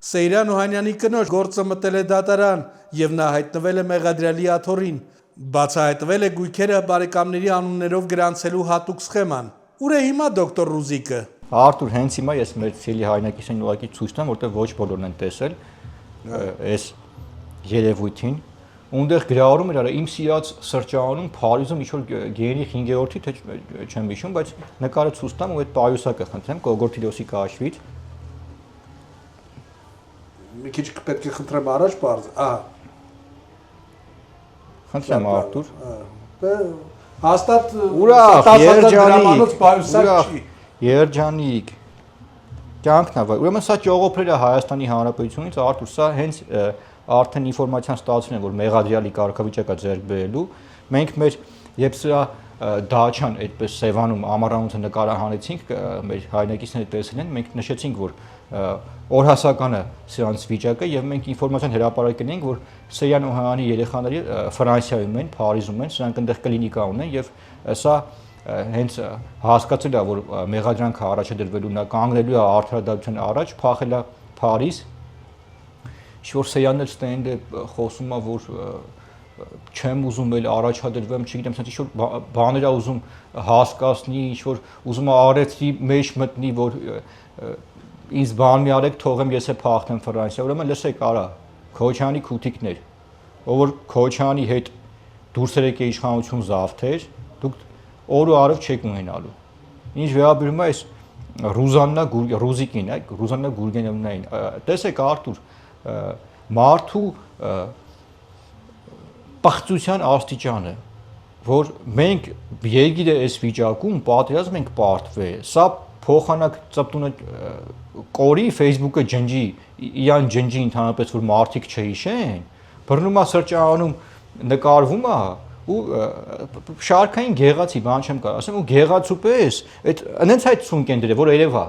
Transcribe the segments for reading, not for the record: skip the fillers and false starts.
Սեյրան Օհանյանի կնոջ գործը մտել է դատարան եւ նա հայտնվել է մեղադրյալի աթոռին։ Բացահայտվել է գույքերը բարեկամների անուններով գրանցելու հատուկ սխեման։ Ուր է հիմա դոկտոր Ռուզիկը։ Արտուր, հենց հիմա ես մեր ցելի հայրենակիցին ուղղակի ցույց տամ, որտեղ ոչ բոլորն են տեսել այս երևույթին։ Ունդեղ գրառում էր, իմ սիրած սրճարանում Փարիզում ինչ-որ գերի 5-րդի, թե չեմ հիշում, բայց նկարը ցույց տամ ու այդ պայուսակը խնդրեմ Գորգոթիլոսի կաշվից։ Մի քիչ պետք է խնդրեմ առաջ բարձ։ Ահա։ Խնդրեմ Արտուր։ Հաստատ ուրախ, երջանիկ, երջանիկ։ Կյանքն է, ուրեմն սա ճողոփրել է Հայաստանի Հանրապետությունից, Արտուր, սա հենց արդեն ինֆորմացիան ստացել են, որ մեղադրյալի կարգավիճակը ձեռք բերելու։ Մենք մեր երբ սրա դաչան այդպես Սևանում ամառանոցը նկարահանեցինք, մեր հայրենակիցները տեսել են, մենք նշեցինք, որ օրհասականը սրանց վիճակը եւ մենք ինֆորմացիան հրապարակել ենք, որ Սեյրան Օհանյանի երեխաների Ֆրանսիայում են, Փարիզում են, սրանք այնտեղ կլինիկա ունեն եւ սա հենց հասկացել է, որ մեղադրանքը առաջադրվելու նա կանգնելու է արդարադատության առաջ, փախել է Փարիզ։ Ինչ-որ Սեյանն էլ ստենդը խոսում է, որ չեմ ուզում էլ առաջադրվեմ, չգիտեմ, ասած ինչ-որ բաներ է ուզում հասկացնի, ինչ-որ ուզում է արեցի մեջ մտնի, որ ինձ բան մի արեք, թողեմ ես է փախնեմ Ֆրանսիա։ Ուրեմն լսեք, արա, Քոչյանի քութիկներ, ով որ Քոչյանի հետ դուրս եկե իշխանություն զավթեր, դուք օր ու արև չեք ունենալու։ Ինչ վերաբերում է այս Ռուզիկին, Ռուզաննա Գուրգենովնային, տեսեք Արտուր, մարդու պղծության աստիճանը, որ մենք երկիրը այս վիճակում պատրաստ ենք պարտվել, սա փոխանակ ծպտունը կորի, Facebook-ը ջնջի, իրան ջնջի ընդհանրապես, որ մարդիկ չհիշեն, բռնում է սրճարանում նկարվում է ու շարքային գեղացի, բան չեմ կարող ասեմ, ու գեղացու պես, այնց այդ ցունկ են դրել, որ երևա,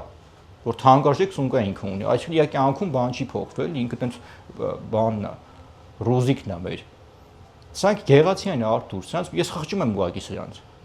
որ թանկարժեք ցունկ է ինքը ունի, այսինքն իր կյանքում բան չի փոխվել, ինքը տենց բանն է, Ռուզիկն է մեր։ Սրանք գեղացի են Արտուր, սրանց ես խղճում եմ ուղղակի սրանց։